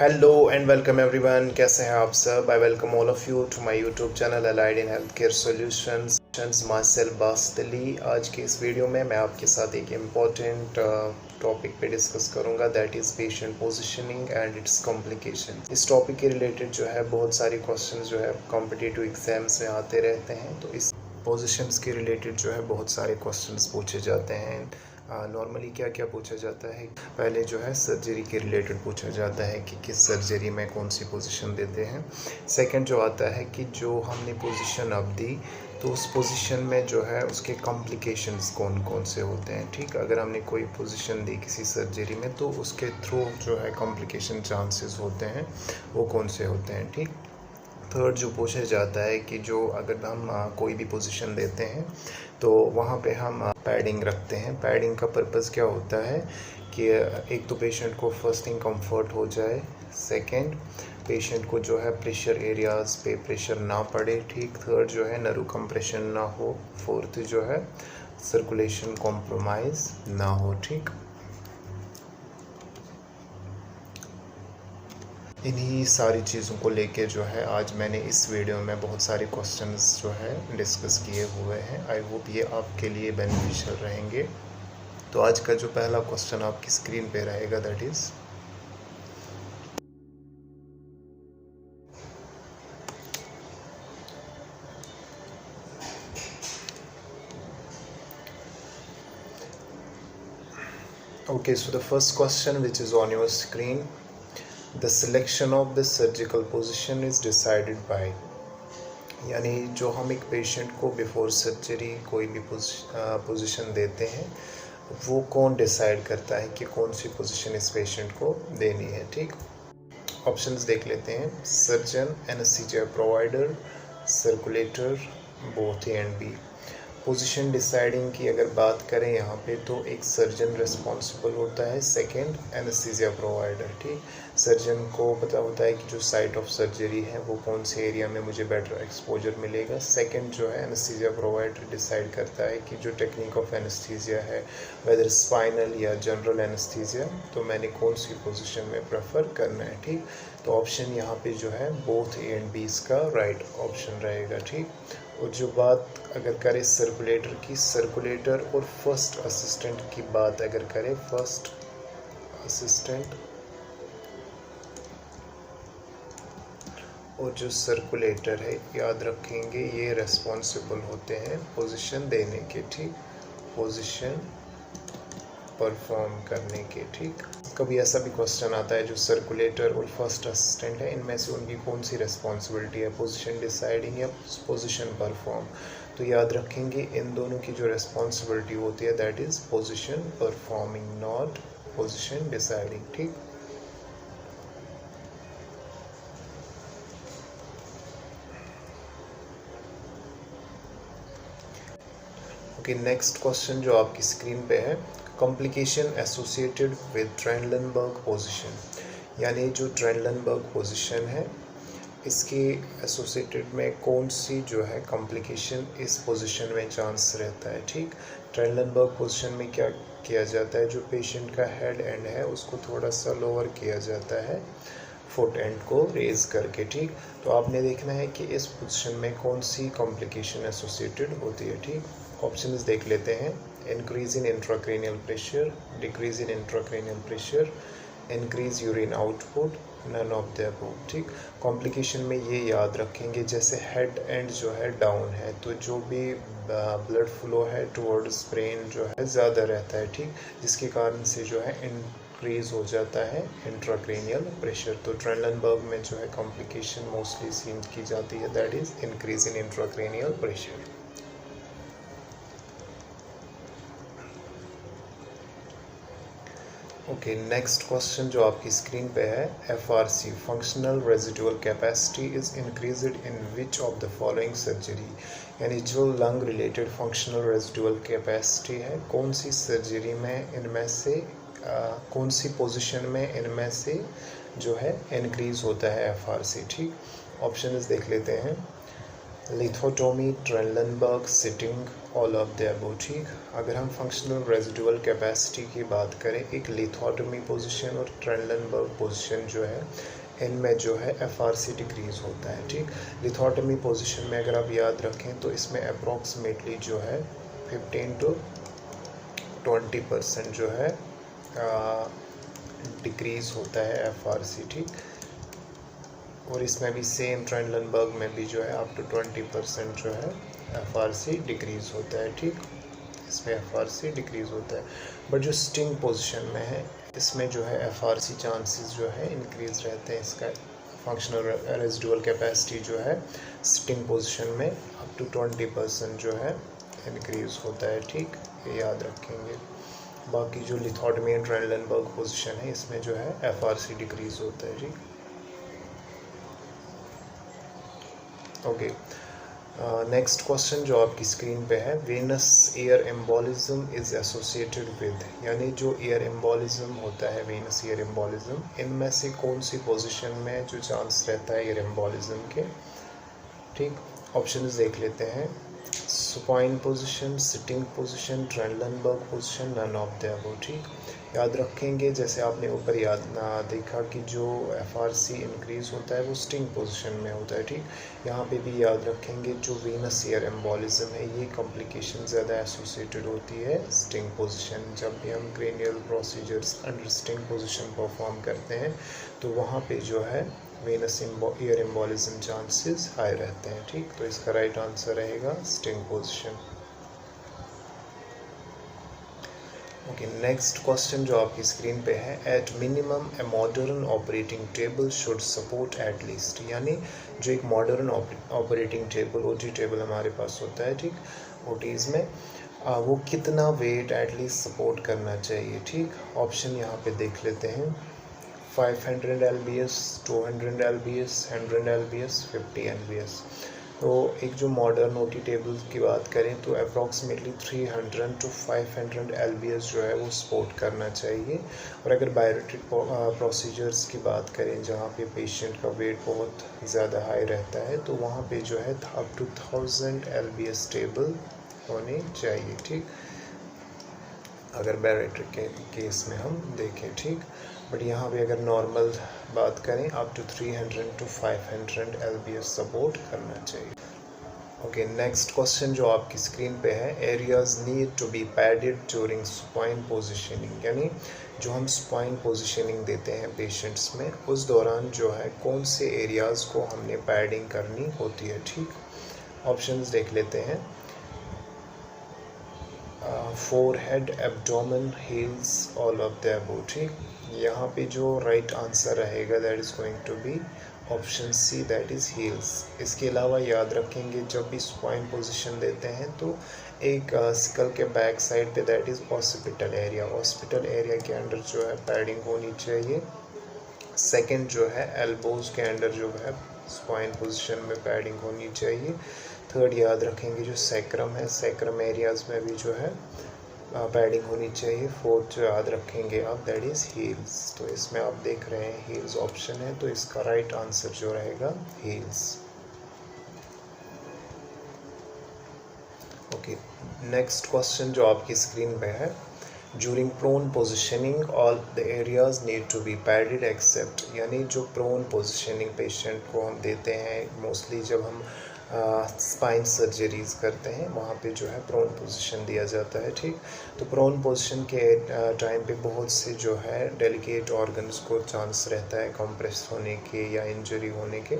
Hello and welcome everyone, कैसे हैं आप सब। I welcome all of you to my YouTube channel allied in health care solutions. Myself बास्तली। आज के इस वीडियो में मैं आपके साथ एक इम्पॉर्टेंट टॉपिक पे डिस्कस करूंगा, that is patient positioning and its complication. इस टॉपिक के रिलेटेड जो है बहुत सारे क्वेश्चन जो है कॉम्पिटिटिव एग्जाम्स में आते रहते हैं, तो इस पोजिशंस के रिलेटेड जो है बहुत सारे क्वेश्चंस पूछे जाते हैं। नॉर्मली क्या क्या पूछा जाता है, पहले जो है सर्जरी के रिलेटेड पूछा जाता है कि किस सर्जरी में कौन सी पोजीशन देते हैं। सेकंड जो आता है कि जो हमने पोजीशन अब दी तो उस पोजीशन में जो है उसके कॉम्प्लिकेशंस कौन कौन से होते हैं। ठीक, अगर हमने कोई पोजीशन दी किसी सर्जरी में तो उसके थ्रू जो है कॉम्प्लिकेशन चांसेस होते हैं वो कौन से होते हैं। ठीक, थर्ड जो पूछा जाता है कि जो अगर हम कोई भी पोजीशन देते हैं तो वहाँ पे हम पैडिंग रखते हैं। पैडिंग का पर्पज़ क्या होता है कि एक तो पेशेंट को फर्स्ट थिंग कंफर्ट हो जाए, सेकंड पेशेंट को जो है प्रेशर एरियाज़ पे प्रेशर ना पड़े, ठीक, थर्ड जो है नर्व कंप्रेशन ना हो, फोर्थ जो है सर्कुलेशन कॉम्प्रोमाइज़ ना हो। ठीक, इन्हीं सारी चीज़ों को लेके जो है आज मैंने इस वीडियो में बहुत सारे क्वेश्चंस जो है डिस्कस किए हुए हैं। आई होप ये आपके लिए बेनिफिशियल रहेंगे। तो आज का जो पहला क्वेश्चन आपकी स्क्रीन पे रहेगा, that is okay, so the first question which is on your screen, the selection of the surgical position is decided by, यानी जो हम एक पेशेंट को बिफोर सर्जरी कोई भी पोजीशन देते हैं वो कौन डिसाइड करता है कि कौन सी पोजीशन इस पेशेंट को देनी है। ठीक, ऑप्शंस देख लेते हैं। Surgeon, anaesthesia provider, circulator, both A and B. Position deciding की अगर बात करें यहाँ पे तो एक सर्जन रिस्पॉन्सिबल होता है, सेकंड एनेस्थीसिया प्रोवाइडर। ठीक, सर्जन को पता होता है कि जो साइट ऑफ सर्जरी है वो कौन से एरिया में मुझे बेटर एक्सपोजर मिलेगा। सेकंड जो है एनेस्थीसिया प्रोवाइडर डिसाइड करता है कि जो टेक्निक ऑफ एनेस्थीसिया है, वेदर स्पाइनल या जनरल एनेस्थीसिया, तो मैंने कौन सी पोजीशन में प्रेफर करना है। ठीक, तो ऑप्शन यहाँ पे जो है बोथ ए एंड बी इसका राइट ऑप्शन रहेगा। ठीक, और जो बात अगर करें सर्कुलेटर की, सर्कुलेटर और फर्स्ट असिस्टेंट की बात अगर करें, फर्स्ट असिस्टेंट और जो सर्कुलेटर है, याद रखेंगे ये रेस्पॉन्सिबल होते हैं पोजीशन देने के, ठीक, पोजीशन परफॉर्म करने के। ठीक, कभी ऐसा भी क्वेश्चन आता है जो सर्कुलेटर और फर्स्ट असिस्टेंट है, इनमें से उनकी कौन सी रिस्पॉन्सिबिलिटी है, पोजीशन डिसाइडिंग या पोजीशन परफॉर्म। तो याद रखेंगे इन दोनों की जो रिस्पॉन्सिबिलिटी होती है that is position performing, not position deciding. ठीक, ओके, नेक्स्ट क्वेश्चन जो आपकी स्क्रीन पे है, कॉम्प्लिकेशन एसोसिएटेड विद ट्रेनलनबर्ग पोजीशन, यानी जो ट्रेनलनबर्ग पोजीशन है इसके एसोसिएटेड में कौन सी जो है कॉम्प्लिकेशन इस पोजीशन में चांस रहता है। ठीक, ट्रेनलनबर्ग पोजीशन में क्या किया जाता है, जो पेशेंट का हेड एंड है उसको थोड़ा सा लोअर किया जाता है फुट एंड को रेज करके। ठीक, तो आपने देखना है कि इस पोजीशन में कौन सी कॉम्प्लिकेशन एसोसिएटेड होती है। ठीक, ऑप्शंस देख लेते हैं। Increase in intracranial pressure, decrease in intracranial pressure, increase urine output, none of the above. ठीक, कॉम्प्लिकेशन में ये याद रखेंगे जैसे हेड एंड जो है डाउन है तो जो भी ब्लड फ्लो है टुवर्ड्स ब्रेन जो है ज़्यादा रहता है। ठीक, जिसके कारण से जो है इंक्रीज हो जाता है इंट्राक्रेनियल प्रेशर। तो ट्रेनलनबर्ग में जो है कॉम्प्लिकेशन मोस्टली सीन की जाती है that is increase in intracranial pressure. Okay, next question जो आपकी स्क्रीन पे है, FRC functional residual capacity is increased in which of the following surgery, यानी जो lung related functional residual capacity है कौन सी सर्जरी में इनमें से कौन सी पोजीशन में इनमें से जो है इंक्रीज होता है FRC। ठीक, ऑप्शंस देख लेते हैं। Lithotomy, Trendelenburg, sitting, all of the above. ठीक, अगर हम फंक्शनल रेजिडुअल कैपेसिटी की बात करें, एक लिथोटोमी पोजीशन और ट्रेनलनबर्ग पोजीशन जो है, इनमें जो है एफआरसी डिक्रीज होता है। ठीक, लिथोटोमी पोजीशन में अगर आप याद रखें तो इसमें अप्रॉक्सीमेटली जो है 15 to 20% जो है डिक्रीज होता है एफआरसी। ठीक, और इसमें भी सेम ट्रेनलनबर्ग में भी जो है अप टू 20% जो है एफआरसी डिक्रीज होता है। ठीक, इसमें एफआरसी डिक्रीज होता है। बट जो स्टिंग पोजीशन में है, इसमें जो है एफआरसी चांसेस जो है इंक्रीज रहते हैं। इसका फंक्शनल रेजिडुअल कैपेसिटी जो है स्टिंग पोजीशन में अप टू 20% जो है इंक्रीज होता है। ठीक, ये याद रखेंगे। बाकी जो लिथोटमी एंड ट्रेनलनबर्ग पोजीशन है, इसमें जो है एफआरसी डिक्रीज होता है। ठीक, ओके। नेक्स्ट क्वेश्चन जो आपकी स्क्रीन पे है, venous air embolism is associated with, यानी जो एयर एम्बोलिज्म होता है, वेनस एयर एम्बोलिज्म, इनमें से कौन सी पोजीशन में जो चांस रहता है एयर एम्बोलिज्म के। ठीक, ऑप्शंस देख लेते हैं। Supine position, sitting position, Trendelenburg position, none of the above. ठीक, याद रखेंगे जैसे आपने ऊपर याद देखा कि जो एफआरसी इंक्रीज होता है वो स्टिंग पोजीशन में होता है। ठीक, यहाँ पे भी याद रखेंगे जो वेनस एयर एम्बोलिज्म है, ये कॉम्प्लिकेशन ज़्यादा एसोसिएटेड होती है स्टिंग पोजीशन। जब भी हम cranial procedures under sitting position perform करते हैं तो वहाँ पे जो है venous air embolism chances high रहते हैं। ठीक, तो इसका राइट आंसर रहेगा sitting position. Okay, next question जो आपकी स्क्रीन पे है, at minimum a modern operating table should support at least, यानी जो एक modern operating table OT table हमारे पास होता है, ठीक, ओटीज़ में वो कितना वेट एटलीस्ट सपोर्ट करना चाहिए। ठीक, ऑप्शन यहाँ पे देख लेते हैं। 500 lbs, 200 lbs, 100 lbs, 50 lbs। तो एक जो मॉडर्न ओटी टेबल की बात करें तो अप्रॉक्सीमेटली 300 to 500 lbs जो है वो सपोर्ट करना चाहिए। और अगर बायोमेट्रिक प्रोसीजर्स की बात करें जहाँ पे पेशेंट का वेट बहुत ज़्यादा हाई रहता है तो वहाँ पे जो है अप टू 1000 lbs टेबल होनी चाहिए। ठीक, अगर बैरिट्रिक के केस में हम देखें। ठीक, बट यहाँ पे अगर नॉर्मल बात करें up to 300 to 500 lbs support करना चाहिए। ओके, नेक्स्ट क्वेश्चन जो आपकी स्क्रीन पे है, areas need to be padded during supine positioning, यानी जो हम सुपाइन पोजिशनिंग देते हैं पेशेंट्स में उस दौरान जो है कौन से एरियाज़ को हमने पैडिंग करनी होती है। ठीक, ऑप्शंस देख लेते हैं। Forehead, abdomen, heels, all of the above. ठीक, यहाँ पे जो राइट आंसर रहेगा that is going to be option C, that is heels. इसके अलावा याद रखेंगे जब भी स्पाइन पोजीशन देते हैं तो एक स्कल के बैक साइड पे that is occipital area, occipital area के अंदर जो है पैडिंग होनी चाहिए। सेकंड जो है एल्बोज के अंदर जो है स्पाइन पोजीशन में पैडिंग होनी चाहिए। थर्ड याद रखेंगे जो सैक्रम है, सैक्रम एरियाज़ में भी जो है पैडिंग होनी चाहिए। फोर्थ जो याद रखेंगे आप दैट इज़ हील्स। तो इसमें आप देख रहे हैं हील्स ऑप्शन है, तो इसका राइट आंसर जो रहेगा हील्स। ओके, नेक्स्ट क्वेश्चन जो आपकी स्क्रीन पे है, during prone positioning all the areas need to be padded except, यानी जो प्रोन पोजिशनिंग पेशेंट को हम देते हैं मोस्टली जब हम स्पाइन सर्जरीज करते हैं वहाँ पे जो है प्रोन पोजीशन दिया जाता है। ठीक, तो प्रोन पोजीशन के टाइम पे बहुत से जो है डेलिकेट ऑर्गन्स को चांस रहता है कंप्रेस होने के या इंजरी होने के।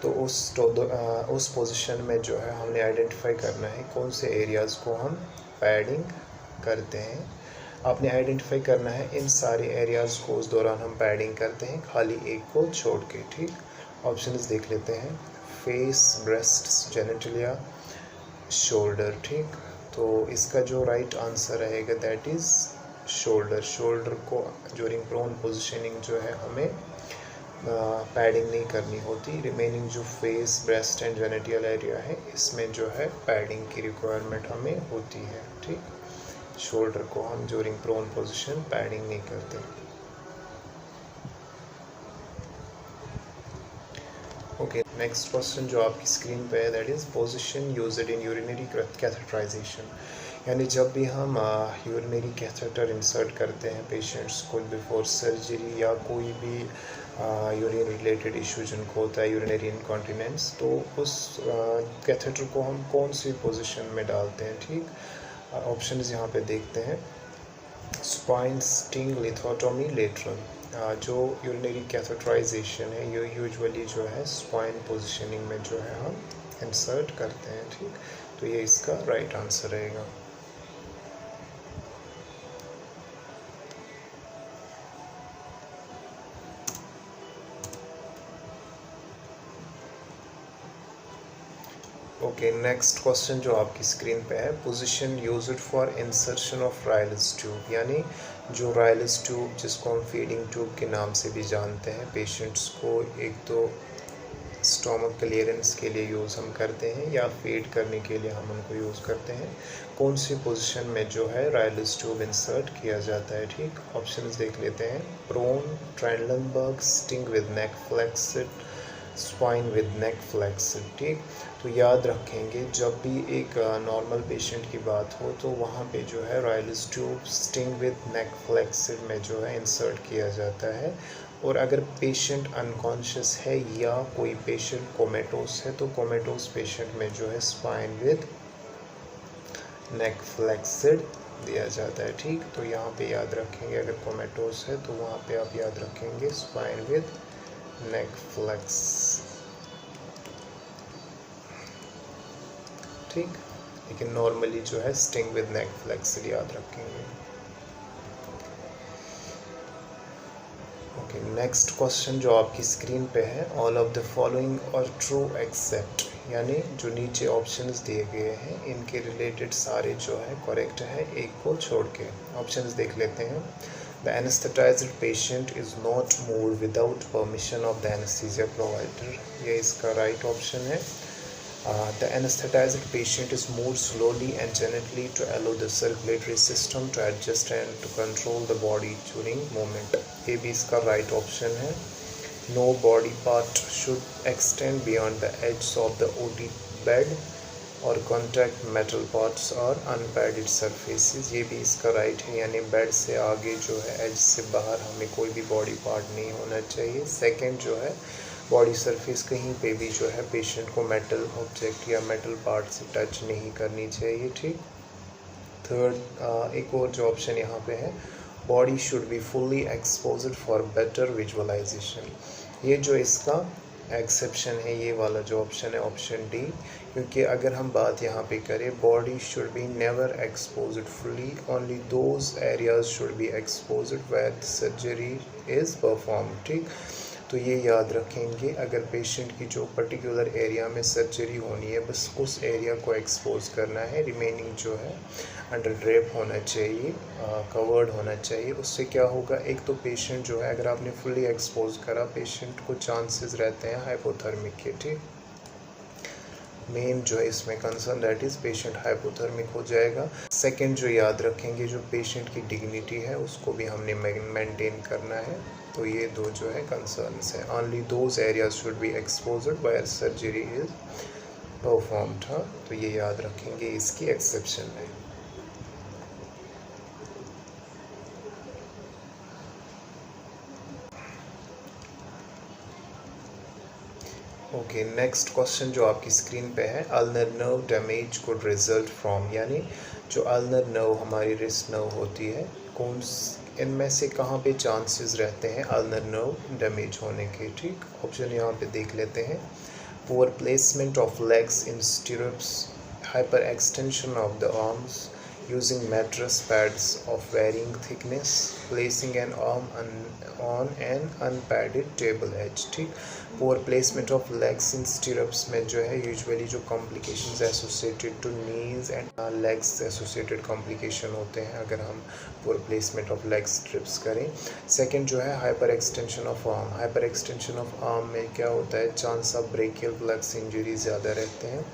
तो उस पोजीशन में जो है हमने आइडेंटिफाई करना है कौन से एरियाज़ को हम पैडिंग करते हैं। आपने आइडेंटिफाई करना है इन सारे एरियाज़ को उस दौरान हम पैडिंग करते हैं, खाली एक को छोड़ के। ठीक, ऑप्शंस देख लेते हैं। Face, breast, genitalia, shoulder. ठीक, तो इसका जो राइट आंसर रहेगा दैट इज़ शोल्डर। शोल्डर को ड्यूरिंग प्रोन पोजीशनिंग जो है हमें पैडिंग नहीं करनी होती। रिमेनिंग जो face, breast and genital area है इसमें जो है पैडिंग की रिक्वायरमेंट हमें होती है। ठीक, शोल्डर को हम ड्यूरिंग प्रोन पोजीशन पैडिंग नहीं करते। ओके, नेक्स्ट क्वेश्चन जो आपकी स्क्रीन पे है that is position used in urinary catheterisation. यानी जब भी हम यूरिनरी कैथेटर इंसर्ट करते हैं पेशेंट्स को बिफोर सर्जरी या कोई भी यूरिन रिलेटेड इशू जिनको होता है यूरिनरी इनकॉन्टिनेंस, तो उस कैथेटर को हम कौन सी पोजीशन में डालते हैं। ठीक, ऑप्शंस यहाँ पे देखते हैं। Spine, sting, lithotomy, lateral. जो यूरिनरी कैथेटराइजेशन है ये यूजुअली जो है स्पाइन पोजीशनिंग में जो है हम इंसर्ट करते हैं। ठीक, तो ये इसका राइट आंसर रहेगा। ओके, नेक्स्ट क्वेश्चन जो आपकी स्क्रीन पे है, position used for insertion of Ryles tube. यानी जो रायलिस ट्यूब जिसको हम फीडिंग ट्यूब के नाम से भी जानते हैं, पेशेंट्स को एक तो स्टोमक क्लियरेंस के लिए यूज़ हम करते हैं या फीड करने के लिए हम उनको यूज़ करते हैं। कौन सी पोजीशन में जो है रायलिस ट्यूब इंसर्ट किया जाता है। ठीक, ऑप्शंस देख लेते हैं। Prone, Trendelenburg, sitting with neck flexed, spine with neck flexed. ठीक, तो याद रखेंगे जब भी एक नॉर्मल पेशेंट की बात हो तो वहाँ पे जो है रायलिस ट्यूब स्टिंग विद नेक फ्लेक्सिड में जो है इंसर्ट किया जाता है। और अगर पेशेंट अनकॉन्शियस है या कोई पेशेंट कोमेटोस है तो कोमेटोस पेशेंट में जो है स्पाइन विद नेक फ्लेक्सिड दिया जाता है। ठीक, तो यहाँ पे याद रखेंगे अगर कोमेटोस है तो वहाँ पे आप याद रखेंगे स्पाइन विद नेक फ्लेक्स। ठीक, लेकिन नॉर्मली जो है स्टिंग विद नेक फ्लेक्सिड याद रखेंगे। ओके, नेक्स्ट क्वेश्चन जो आपकी स्क्रीन पे है, all of the following are true except. यानी जो नीचे ऑप्शंस दिए गए हैं इनके रिलेटेड सारे जो है करेक्ट है एक को छोड़ के। ऑप्शंस देख लेते हैं। The anesthetized patient is not moved without permission of the anesthesia provider. ये इसका राइट ऑप्शन है। The anesthetized patient is moved slowly and gently to allow the circulatory system to adjust and to control the body during movement. ये भी इसका right option है। No body part should extend beyond the edges of the OT bed और contact metal parts और अनपैडेड surfaces. ये भी इसका right है, यानी बेड से आगे जो है एज से बाहर हमें कोई भी बॉडी पार्ट नहीं होना चाहिए। सेकंड जो है बॉडी सरफेस कहीं पे भी जो है पेशेंट को मेटल ऑब्जेक्ट या मेटल पार्ट से टच नहीं करनी चाहिए। ठीक, थर्ड एक और जो ऑप्शन यहाँ पे है, body should be fully exposed for better visualisation. ये जो इसका एक्सेप्शन है ये वाला जो ऑप्शन है ऑप्शन डी, क्योंकि अगर हम बात यहाँ पे करें body should be never exposed fully, only those areas should be exposed where surgery is perform. ठीक, तो ये याद रखेंगे अगर पेशेंट की जो पर्टिकुलर एरिया में सर्जरी होनी है बस उस एरिया को एक्सपोज करना है, रिमेनिंग जो है अंडर ड्रेप होना चाहिए, कवर्ड होना चाहिए। उससे क्या होगा, एक तो पेशेंट जो है अगर आपने फुल्ली एक्सपोज करा पेशेंट को चांसेस रहते हैं हाइपोथर्मिक के। ठीक, मेन जो है इसमें concern that is patient hypothermic हो जाएगा। सेकंड जो याद रखेंगे जो पेशेंट की डिग्निटी है उसको भी हमने मेंटेन करना है। तो ये दो जो है कंसर्न्स है। Only those areas should be exposed where surgery is performed. हाँ, तो ये याद रखेंगे इसकी एक्सेप्शन है। ओके, नेक्स्ट क्वेश्चन जो आपकी स्क्रीन पे है, ulnar nerve damage could result from. यानी जो अल्नर नर्व हमारी रिस्ट नर्व होती है, कौन इनमें से कहाँ पे चांसेस रहते हैं अल्नर नर्व डैमेज होने के। ठीक, ऑप्शन यहाँ पे देख लेते हैं। Poor placement of legs in stirrups, hyper extension of the arms, using mattress pads of varying thickness, placing an arm on an unpadded table edge। ठीक, poor placement of legs in stirrups में जो है usually जो complications associated to knees and legs associated complication होते हैं अगर हम poor placement of leg strips करें। सेकंड जो है hyper extension of arm, hyper extension of arm में क्या होता है, chance of brachial plux injury ज़्यादा रहते हैं।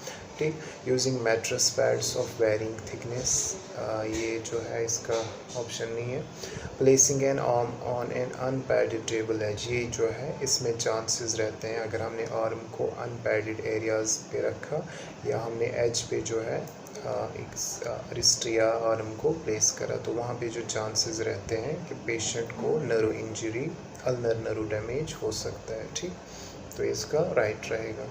ठीक। Using mattress pads of varying thickness, ये जो है इसका ऑप्शन नहीं है। Placing an arm on an unpadded table edge, ये जो है इसमें चांसेस रहते हैं अगर हमने आर्म को अनपैडेड एरियाज़ पे रखा या हमने एज पे जो है एक रिस्ट या आर्म को प्लेस करा, तो वहाँ पे जो चांसेस रहते हैं कि पेशेंट को nerve injury, ulnar nerve damage हो सकता है, ठीक। तो इसका राइट रहेगा।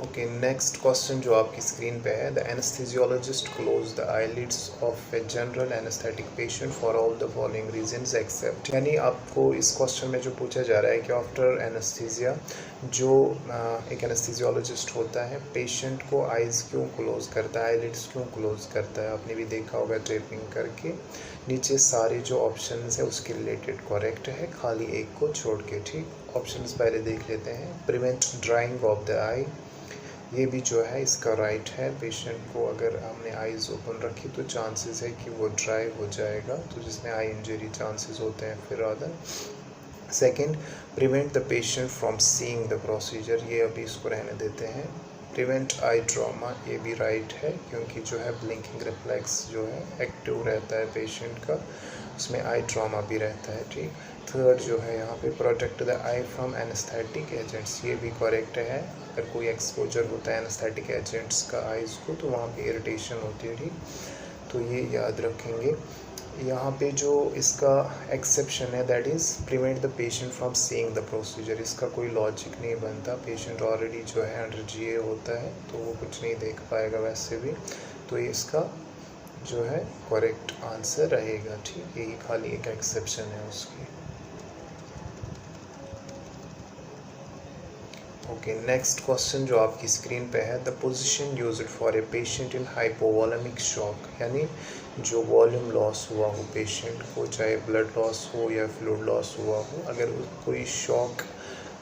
ओके, नेक्स्ट क्वेश्चन जो आपकी स्क्रीन पे है, the anaesthesiologist close the eyelids of a general anaesthetic patient for all the following reasons except, यानी आपको इस क्वेश्चन में जो पूछा जा रहा है कि आफ्टर एनेस्थीसिया जो एक एनेस्थीसियोलॉजिस्ट होता है पेशेंट को आइज़ क्यों क्लोज करता है, आईलिड्स क्यों क्लोज करता है। आपने भी देखा होगा टेपिंग करके, नीचे सारे जो ऑप्शंस है उसके रिलेटेड करेक्ट है, खाली एक को छोड़ के, ठीक। ऑप्शंस पहले देख लेते हैं। प्रिवेंट ड्राइंग ऑफ द आई, ये भी जो है इसका राइट है। पेशेंट को अगर हमने आईज ओपन रखी तो चांसेस है कि वो ड्राई हो जाएगा, तो जिसमें आई इंजरी चांसेस होते हैं फिर other. Second, prevent the patient from seeing the procedure, ये अभी इसको रहने देते हैं। प्रिवेंट आई ट्रॉमा, ये भी राइट है क्योंकि जो है ब्लिंकिंग रिफ्लेक्स जो है एक्टिव रहता है पेशेंट का, उसमें आई ट्रॉमा भी रहता है, ठीक। थर्ड जो है यहाँ पे protect the I from anaesthetic agents, ये भी करेक्ट है। अगर कोई एक्सपोजर होता है एनेस्थेटिक एजेंट्स का आइज़ को तो वहाँ पे इरिटेशन होती है, ठीक। तो ये याद रखेंगे। यहाँ पे जो इसका एक्सेप्शन है that is prevent the patient from seeing the procedure, इसका कोई लॉजिक नहीं बनता। पेशेंट ऑलरेडी जो है अंडर जीए होता है तो वो कुछ नहीं देख पाएगा वैसे भी, तो ये इसका जो है करेक्ट आंसर रहेगा, ठीक। यही खाली एक एक्सेप्शन है उसकी। ओके, नेक्स्ट क्वेश्चन जो आपकी स्क्रीन पे है, the position used for a patient in hypovolaemic shock, यानी जो वॉल्यूम लॉस हुआ हो पेशेंट को, चाहे ब्लड लॉस हो या फ्लूइड लॉस हुआ हो, अगर कोई शॉक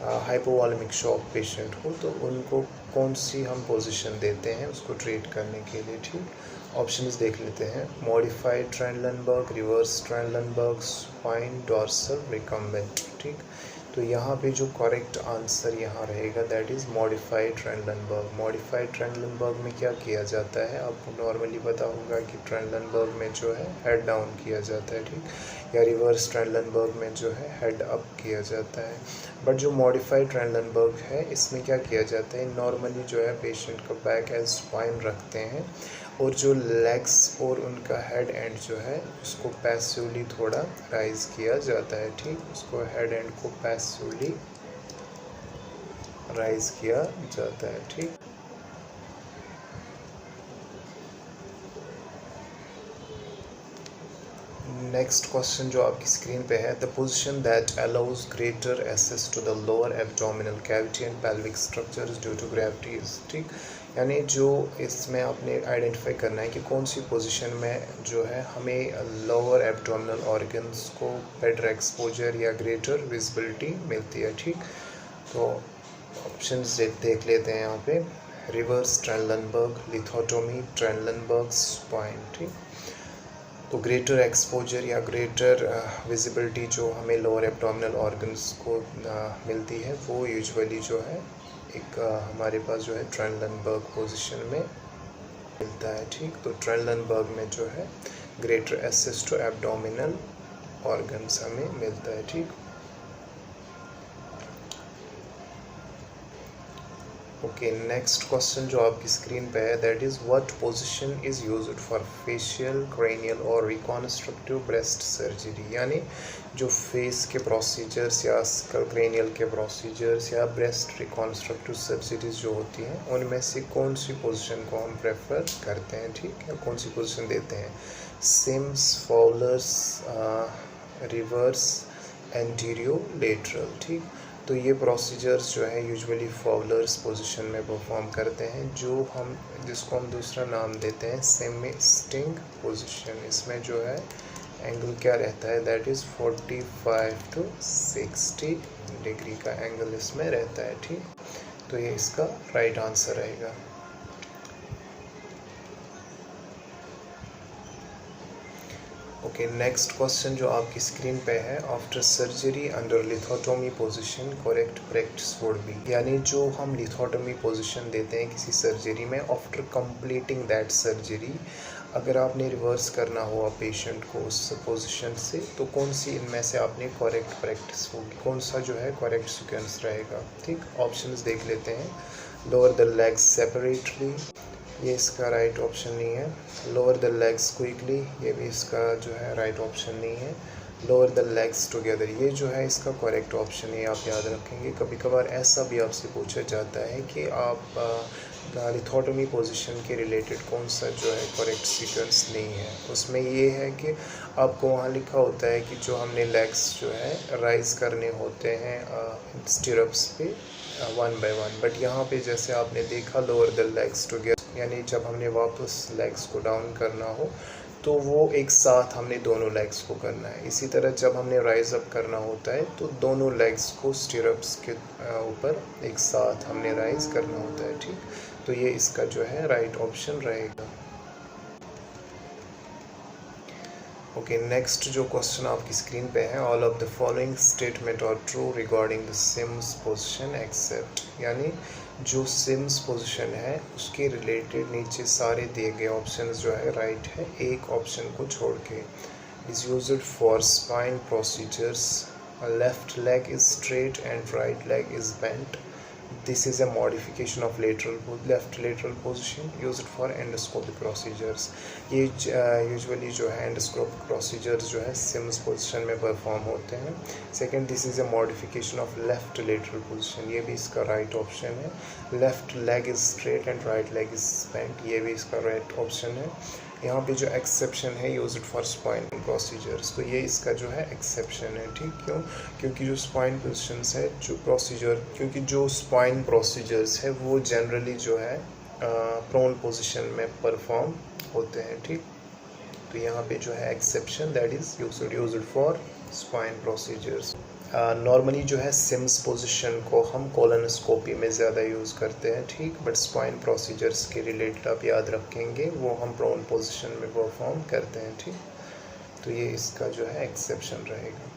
हाइपोवॉलेमिक शॉक पेशेंट हो तो उनको कौन सी हम पोजीशन देते हैं उसको ट्रीट करने के लिए, ठीक। ऑप्शंस देख लेते हैं। Modified Trendelenburg, reverse Trendelenburg, spine, dorsal, recumbent, ठीक। तो यहाँ पे जो करेक्ट आंसर यहाँ रहेगा that is modified Trendelenburg. Modified Trendelenburg में क्या किया जाता है, आपको नॉर्मली पता होगा कि ट्रेनलनबर्ग में जो है हेड डाउन किया जाता है, ठीक। या रिवर्स ट्रेनलनबर्ग में जो है हेड अप किया जाता है। बट जो मॉडिफाइड ट्रेनलनबर्ग है इसमें क्या किया जाता है, नॉर्मली जो है पेशेंट का बैक एज स्पाइन रखते हैं और जो लेग्स और उनका हेड एंड जो है उसको पैसिवली थोड़ा राइज किया जाता है, ठीक। उसको हेड एंड को पैसिवली राइज किया जाता है, ठीक। नेक्स्ट क्वेश्चन जो आपकी स्क्रीन पे है, the position that allows greater access to the lower abdominal cavity and pelvic structures due to gravity, ठीक। यानी जो इसमें आपने आइडेंटिफाई करना है कि कौन सी पोजीशन में जो है हमें लोअर एब्डोमिनल ऑर्गन्स को बेटर एक्सपोजर या ग्रेटर विजिबिलिटी मिलती है, ठीक। तो ऑप्शंस देख लेते हैं यहाँ पे। रिवर्स ट्रेनलनबर्ग, लिथोटोमी, ट्रेनलनबर्ग, स्पाइन, ठीक। तो ग्रेटर एक्सपोजर या ग्रेटर विजिबिलिटी जो हमें लोअर एब्डोमिनल ऑर्गन्स को मिलती है वो यूजुअली जो है एक हमारे पास जो है ट्रेनलनबर्ग पोजीशन में मिलता है, ठीक। तो ट्रेनलनबर्ग में जो है greater access to abdominal organs हमें मिलता है, ठीक। ओके, नेक्स्ट क्वेश्चन जो आपकी स्क्रीन पे है that is what position is used for facial, cranial और रिकॉन्स्ट्रक्टिव ब्रेस्ट सर्जरी, यानी जो फेस के प्रोसीजर्स या क्रेनियल के प्रोसीजर्स या ब्रेस्ट रिकॉन्स्ट्रक्टिव सर्जरीज जो होती हैं उनमें से कौन सी पोजीशन को हम प्रेफर करते हैं, ठीक, या कौन सी पोजीशन देते हैं। सिम्स, फॉलर्स, रिवर्स, एंटीरियो, लेटरल, ठीक। तो ये प्रोसीजर्स जो है यूजुअली फॉलर्स पोजीशन में परफॉर्म करते हैं, जिसको हम दूसरा नाम देते हैं सेमी स्टिंग पोजीशन। इसमें जो है एंगल क्या रहता है दैट इज़ 45 to 60 डिग्री का एंगल इसमें रहता है, ठीक। तो ये इसका राइट आंसर रहेगा। ओके, नेक्स्ट क्वेश्चन जो आपकी स्क्रीन पे है, after surgery under lithotomy position correct practice would be, यानी जो हम लिथोटोमी पोजीशन देते हैं किसी सर्जरी में, आफ्टर कंप्लीटिंग दैट सर्जरी अगर आपने रिवर्स करना हुआ पेशेंट को उस पोजीशन से, तो कौन सी इनमें से आपने करेक्ट प्रैक्टिस होगी, कौन सा जो है करेक्ट सीक्वेंस रहेगा। ठीक, ऑप्शंस देख लेते हैं। लोअर द लेग्स सेपरेटली, ये इसका राइट ऑप्शन नहीं है। लोअर द लेग्स क्विकली, ये भी इसका जो है राइट ऑप्शन नहीं है। लोअर द लेग्स टुगेदर, ये जो है इसका करेक्ट ऑप्शन है, आप याद रखेंगे। कभी कभार ऐसा भी आपसे पूछा जाता है कि आप लिथोटोमी पोजीशन के रिलेटेड कौन सा जो है करेक्ट सीक्वेंस नहीं है। उसमें ये है कि आपको वहाँ लिखा होता है कि जो हमने लेग्स जो है राइज करने होते हैं स्टिरप्स पे वन बाय वन, बट यहाँ पे जैसे आपने देखा लोअर द लेग्स टुगेदर, यानी जब हमने वापस लेग्स को डाउन करना हो तो वो एक साथ हमने दोनों लेग्स को करना है। इसी तरह जब हमने राइज अप करना होता है तो दोनों लेग्स को स्टिरप्स के ऊपर एक साथ हमने राइज करना होता है। ठीक, तो ये इसका जो है राइट ऑप्शन रहेगा। ओके, नेक्स्ट जो क्वेश्चन आपकी स्क्रीन पे है, all of the following statement are true regarding the Sims position except, यानी जो सिम्स पोजीशन है उसके रिलेटेड नीचे सारे दिए गए ऑप्शंस जो है राइट है, एक ऑप्शन को छोड़ के। Is used for spine procedures, left leg is straight and right leg is bent, this is a modification of left lateral position used for endoscopic procedures। ये यूजुअली जो है एंडोस्कोपिक प्रोसीजर्स जो है सिम्स पोजीशन में perform होते हैं। Second, this is a modification of left lateral position, ये भी इसका राइट ऑप्शन है। Left leg is straight and right leg is bent, ये भी इसका राइट ऑप्शन है। यहाँ पे जो एक्सेप्शन है यूज्ड फॉर स्पाइन प्रोसीजर्स, तो ये इसका जो है एक्सेप्शन है। ठीक, क्यों? क्योंकि जो स्पाइन पोजीशंस है जो प्रोसीजर, क्योंकि जो स्पाइन प्रोसीजर्स है वो जनरली जो है प्रोन पोजीशन में परफॉर्म होते हैं। ठीक, तो यहाँ पे जो है exception that is used for spine procedures. Normally जो है सिम्स पोजीशन को हम कोलोनोस्कोपी में ज़्यादा यूज़ करते हैं। ठीक, बट स्पाइन प्रोसीजर्स के रिलेटेड आप याद रखेंगे वो हम प्रोन पोजीशन में परफॉर्म करते हैं। ठीक, तो ये इसका जो है एक्सेप्शन रहेगा।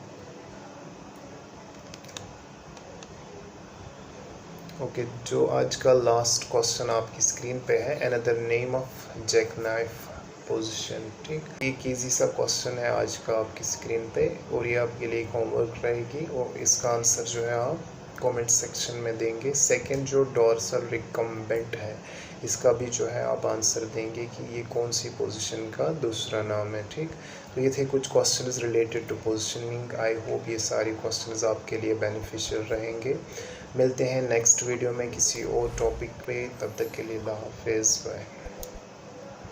ओके, जो आज का लास्ट क्वेश्चन आपकी स्क्रीन पे है, another name of jackknife position. ठीक, एक इजी सा क्वेश्चन है आज का आपकी स्क्रीन पे, और ये आपके लिए एक होमवर्क रहेगी, और इसका आंसर जो है आप कमेंट सेक्शन में देंगे। सेकंड, जो डोर्सल रिकम्बेंट है, इसका भी जो है आप आंसर देंगे कि ये कौन सी पोजीशन का दूसरा नाम है। ठीक, तो ये थे कुछ questions related to positioning. I hope ये सारे क्वेश्चंस आपके लिए बेनिफिशियल रहेंगे। मिलते हैं नेक्स्ट वीडियो में किसी और टॉपिक पे, तब तक के लिए अल्लाह हाफिज़, बाय।